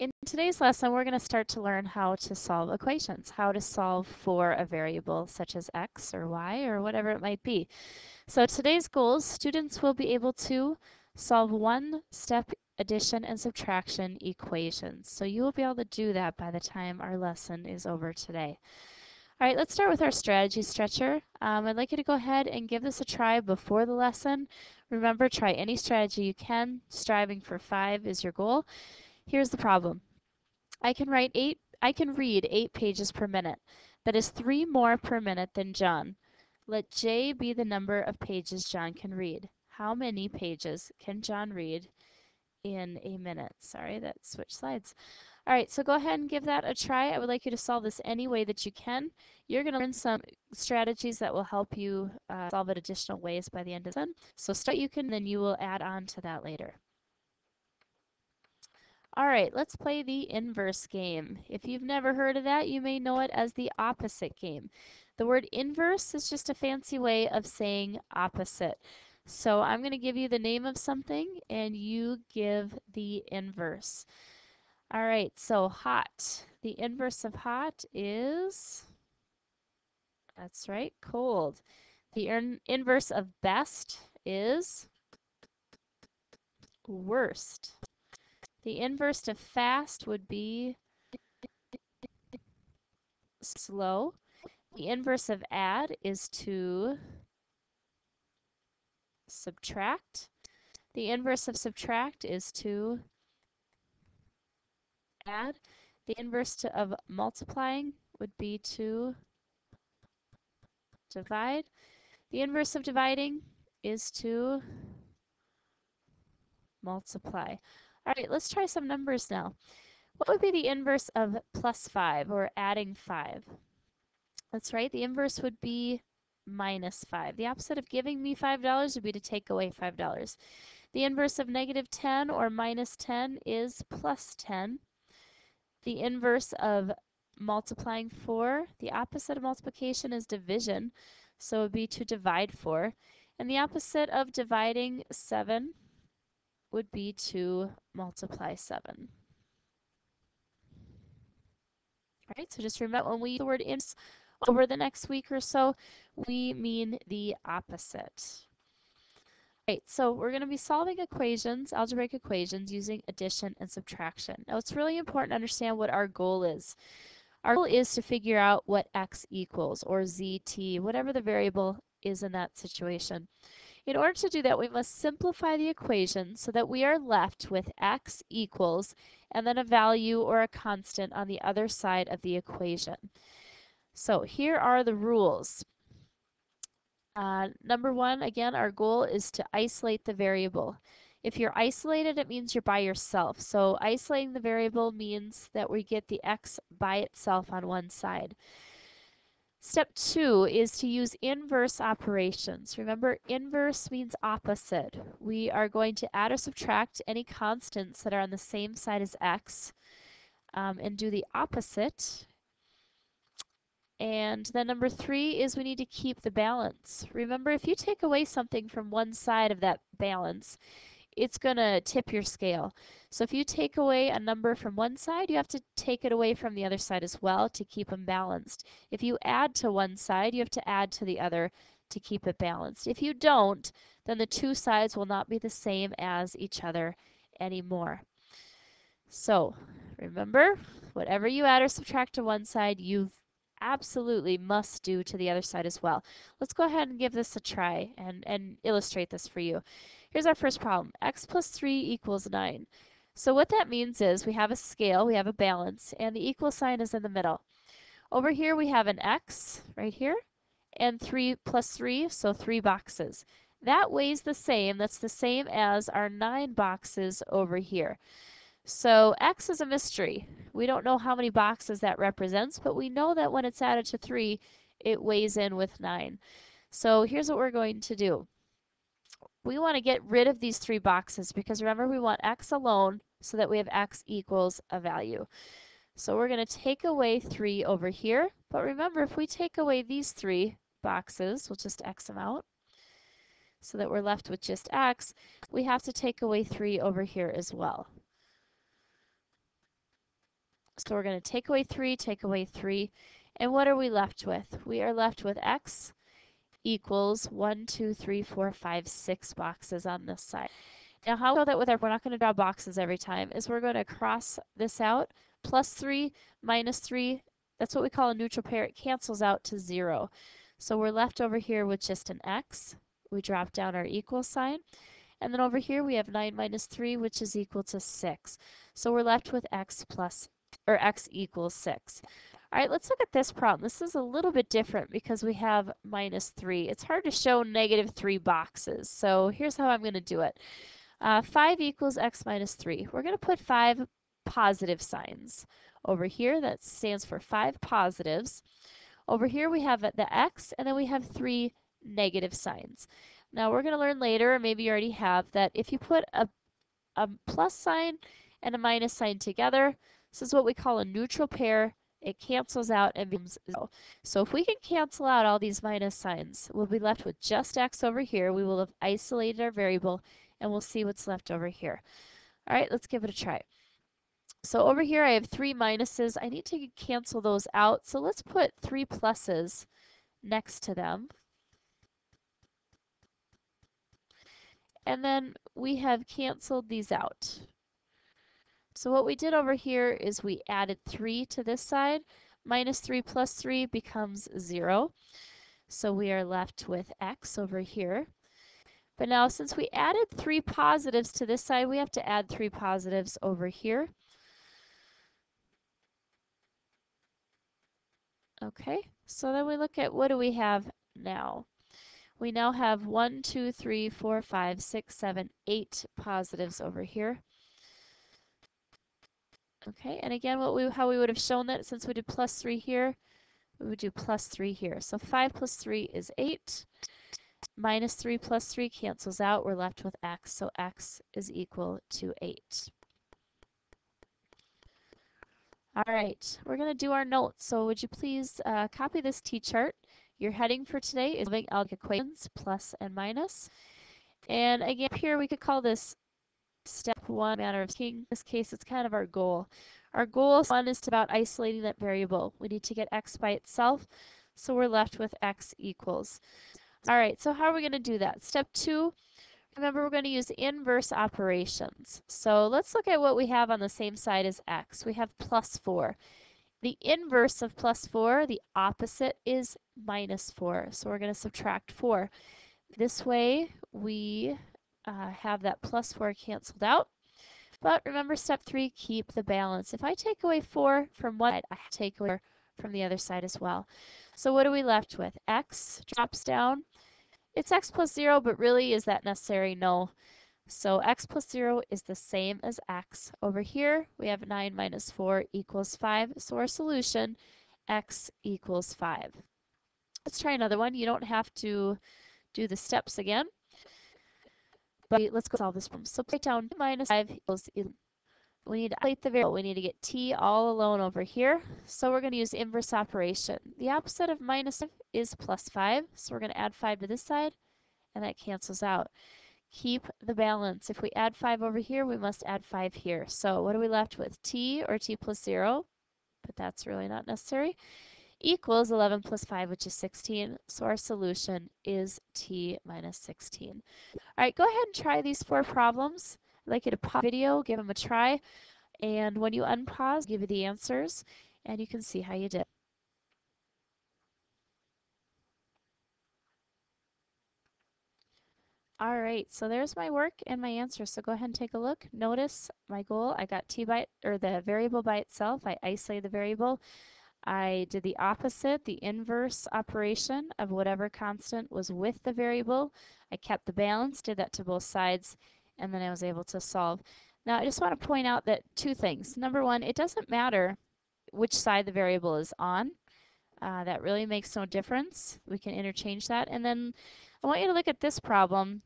In today's lesson, we're going to start to learn how to solve equations, how to solve for a variable such as x or y or whatever it might be. So today's goals, students will be able to solve one-step addition and subtraction equations. So you will be able to do that by the time our lesson is over today. All right, let's start with our strategy stretcher. I'd like you to go ahead and give this a try before the lesson. Remember, try any strategy you can. Striving for 5 is your goal. Here's the problem. I can read 8 pages per minute. That is 3 more per minute than John. Let J be the number of pages John can read. How many pages can John read in a minute? Sorry, that switched slides. All right, so go ahead and give that a try. I would like you to solve this any way that you can. You're going to learn some strategies that will help you solve it additional ways by the end of the lesson. So start you can, then you will add on to that later. All right, let's play the inverse game. If you've never heard of that, you may know it as the opposite game. The word inverse is just a fancy way of saying opposite. So I'm going to give you the name of something and you give the inverse. All right, so hot. The inverse of hot is, that's right, cold. The inverse of best is worst. The inverse of fast would be slow. The inverse of add is to subtract. The inverse of subtract is to add. The inverse of multiplying would be to divide. The inverse of dividing is to multiply. All right, let's try some numbers now. What would be the inverse of plus 5 or adding 5? That's right, the inverse would be minus 5. The opposite of giving me $5 would be to take away $5. The inverse of negative 10 or minus 10 is plus 10. The inverse of multiplying 4, the opposite of multiplication is division, so it would be to divide 4. And the opposite of dividing 7 would be to multiply 7. All right, so just remember when we use the word inverse over the next week or so, we mean the opposite. Right, so we're going to be solving equations, algebraic equations, using addition and subtraction. Now it's really important to understand what our goal is. Our goal is to figure out what x equals, or zt, whatever the variable is in that situation. In order to do that, we must simplify the equation so that we are left with x equals and then a value or a constant on the other side of the equation. So here are the rules. Number 1, again, our goal is to isolate the variable. If you're isolated, it means you're by yourself. So isolating the variable means that we get the x by itself on one side. Step 2 is to use inverse operations. Remember, inverse means opposite. We are going to add or subtract any constants that are on the same side as x and do the opposite. And then number 3 is we need to keep the balance. Remember, if you take away something from one side of that balance, it's going to tip your scale. So if you take away a number from one side, you have to take it away from the other side as well to keep them balanced. If you add to one side, you have to add to the other to keep it balanced. If you don't, then the two sides will not be the same as each other anymore. So remember, whatever you add or subtract to one side, you absolutely must do to the other side as well. Let's go ahead and give this a try and illustrate this for you. Here's our first problem. X plus 3 equals 9. So what that means is we have a scale, we have a balance, and the equal sign is in the middle. Over here we have an X right here, and 3 plus 3, so 3 boxes. That weighs the same. That's the same as our 9 boxes over here. So x is a mystery. We don't know how many boxes that represents, but we know that when it's added to 3, it weighs in with 9. So here's what we're going to do. We want to get rid of these 3 boxes because remember we want x alone so that we have x equals a value. So we're going to take away 3 over here, but remember if we take away these 3 boxes, we'll just x them out so that we're left with just x, we have to take away 3 over here as well. So we're going to take away 3, take away 3. And what are we left with? We are left with x equals 1, 2, 3, 4, 5, 6 boxes on this side. Now how we show that with our, we're not going to draw boxes every time, is we're going to cross this out. Plus 3, minus 3, that's what we call a neutral pair. It cancels out to 0. So we're left over here with just an x. We drop down our equal sign. And then over here we have 9 minus 3, which is equal to 6. So we're left with x equals 6. All right, let's look at this problem. This is a little bit different because we have minus 3. It's hard to show negative 3 boxes. So here's how I'm going to do it. 5 equals x minus 3. We're going to put 5 positive signs over here. That stands for 5 positives. Over here we have the x, and then we have 3 negative signs. Now we're going to learn later, or maybe you already have, that if you put a plus sign and a minus sign together, this is what we call a neutral pair. It cancels out and becomes 0. So if we can cancel out all these minus signs, we'll be left with just x over here. We will have isolated our variable, and we'll see what's left over here. All right, let's give it a try. So over here I have 3 minuses. I need to cancel those out. So let's put 3 pluses next to them. And then we have canceled these out. So what we did over here is we added 3 to this side. Minus 3 plus 3 becomes 0. So we are left with x over here. But now since we added 3 positives to this side, we have to add 3 positives over here. Okay, so then we look at what do we have now. We now have 1, 2, 3, 4, 5, 6, 7, 8 positives over here. Okay, and again, how we would have shown that, since we did plus 3 here, we would do plus 3 here. So 5 plus 3 is 8. Minus 3 plus 3 cancels out. We're left with x, so x is equal to 8. All right, we're going to do our notes. So would you please copy this t-chart. Your heading for today is solving algebraic equations, plus and minus. And again, up here we could call this step 1, matter of speaking. In this case, it's kind of our goal. Our goal, 1, is about isolating that variable. We need to get x by itself, so we're left with x equals. All right, so how are we going to do that? Step 2, remember we're going to use inverse operations. So let's look at what we have on the same side as x. We have plus 4. The inverse of plus 4, the opposite, is minus 4. So we're going to subtract 4. This way we have that plus 4 canceled out. But remember step 3, keep the balance. If I take away 4 from one side, I have to take away 4 from the other side as well. So what are we left with? X drops down. It's x plus 0, but really, is that necessary? No. So x plus 0 is the same as x. Over here, we have 9 minus 4 equals 5. So our solution, x equals 5. Let's try another one. You don't have to do the steps again. But let's go solve this problem. So break down minus 5 equals 11. We need to isolate the variable. We need to get t all alone over here. So we're going to use inverse operation. The opposite of minus 5 is plus 5. So we're going to add 5 to this side, and that cancels out. Keep the balance. If we add 5 over here, we must add 5 here. So what are we left with? T, or t plus 0, but that's really not necessary, equals 11 plus 5, which is 16. So our solution is t minus 16. All right, go ahead and try these 4 problems. I'd like you to pause the video, give them a try, and when you unpause, give you the answers, and you can see how you did. All right, so there's my work and my answer. So go ahead and take a look. Notice my goal. I got the variable by itself. I isolated the variable. I did the opposite, the inverse operation of whatever constant was with the variable. I kept the balance, did that to both sides, and then I was able to solve. Now I just want to point out that 2 things. Number 1, it doesn't matter which side the variable is on. That really makes no difference. We can interchange that. And then I want you to look at this problem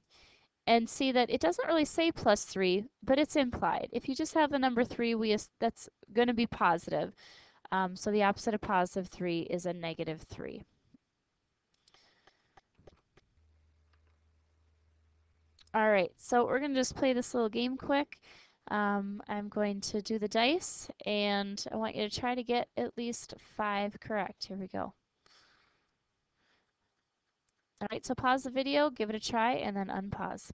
and see that it doesn't really say plus 3, but it's implied. If you just have the number 3, that's going to be positive. So the opposite of positive 3 is a negative 3. All right, so we're going to just play this little game quick. I'm going to do the dice, and I want you to try to get at least 5 correct. Here we go. All right, so pause the video, give it a try, and then unpause.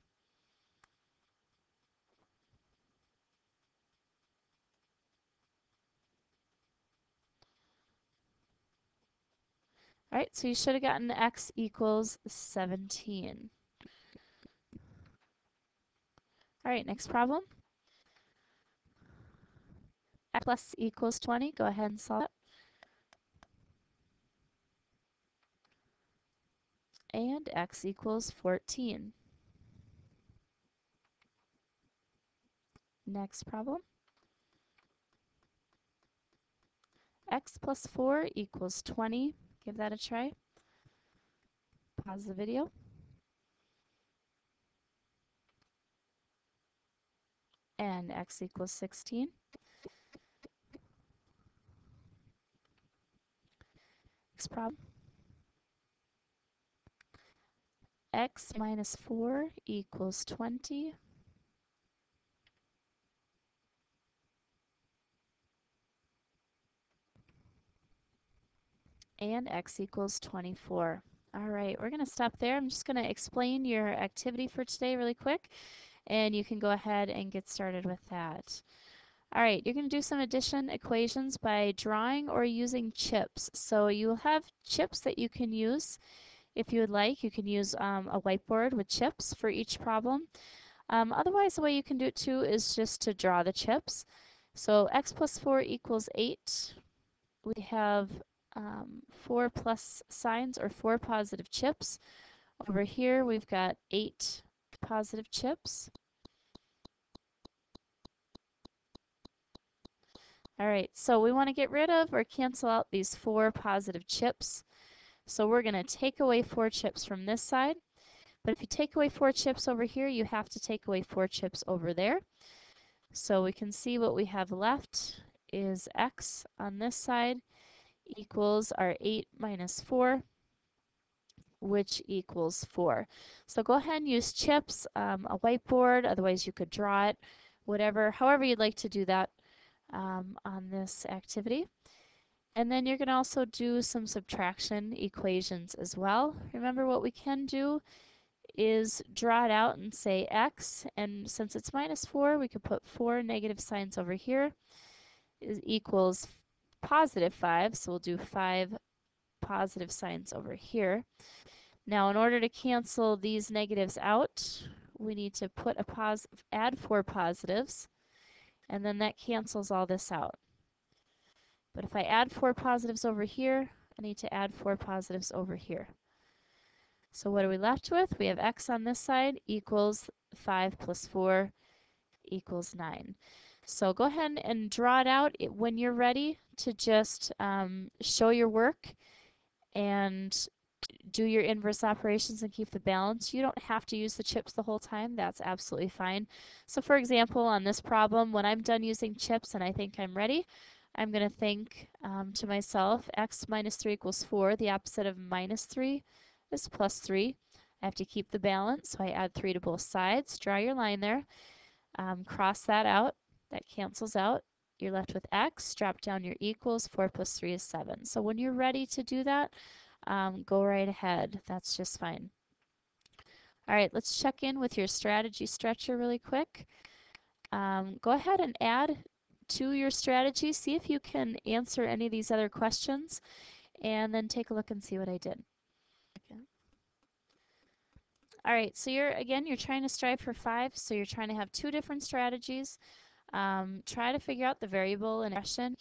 All right, so you should have gotten x equals 17. All right, next problem. X plus equals 20. Go ahead and solve it. And x equals 14. Next problem. X plus 4 equals 20. Give that a try. Pause the video. And x equals 16. Next problem. X minus 4 equals 20. And x equals 24. All right, we're going to stop there. I'm just going to explain your activity for today really quick, and you can go ahead and get started with that. All right, you're going to do some addition equations by drawing or using chips. So you will have chips that you can use if you would like. You can use a whiteboard with chips for each problem. Otherwise, the way you can do it too is just to draw the chips. So x plus 4 equals 8. We have 4 plus signs, or 4 positive chips. Over here we've got 8 positive chips. All right, so we want to get rid of or cancel out these 4 positive chips. So we're going to take away 4 chips from this side. But if you take away 4 chips over here, you have to take away 4 chips over there. So we can see what we have left is x on this side equals our 8 minus 4, which equals 4. So go ahead and use chips, a whiteboard, otherwise you could draw it, whatever, however you'd like to do that on this activity. And then you're going to also do some subtraction equations as well. Remember, what we can do is draw it out and say x, and since it's minus 4, we could put 4 negative signs over here, is equals positive 5, so we'll do 5 positive signs over here. Now, in order to cancel these negatives out, we need to put add 4 positives, and then that cancels all this out. But if I add 4 positives over here, I need to add 4 positives over here. So what are we left with? We have x on this side equals 5 plus 4 equals 9. So go ahead and draw it out when you're ready to just show your work and do your inverse operations and keep the balance. You don't have to use the chips the whole time. That's absolutely fine. So for example, on this problem, when I'm done using chips and I think I'm ready, I'm going to think to myself, x minus 3 equals 4. The opposite of minus 3 is plus 3. I have to keep the balance, so I add 3 to both sides. Draw your line there. Cross that out. That cancels out. You're left with x. Drop down your equals. 4 plus 3 is 7. So when you're ready to do that, go right ahead. That's just fine. All right, let's check in with your strategy stretcher really quick. Go ahead and add to your strategy. See if you can answer any of these other questions, and then take a look and see what I did. Okay. All right, so you're trying to strive for 5, so you're trying to have 2 different strategies. Try to figure out the variable in expression.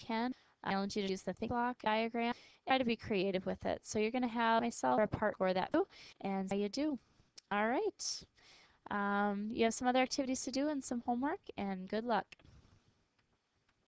I challenge you to use the think block diagram. Try to be creative with it. So you're going to have myself or a part for that too, and how you do. All right. You have some other activities to do and some homework, and good luck.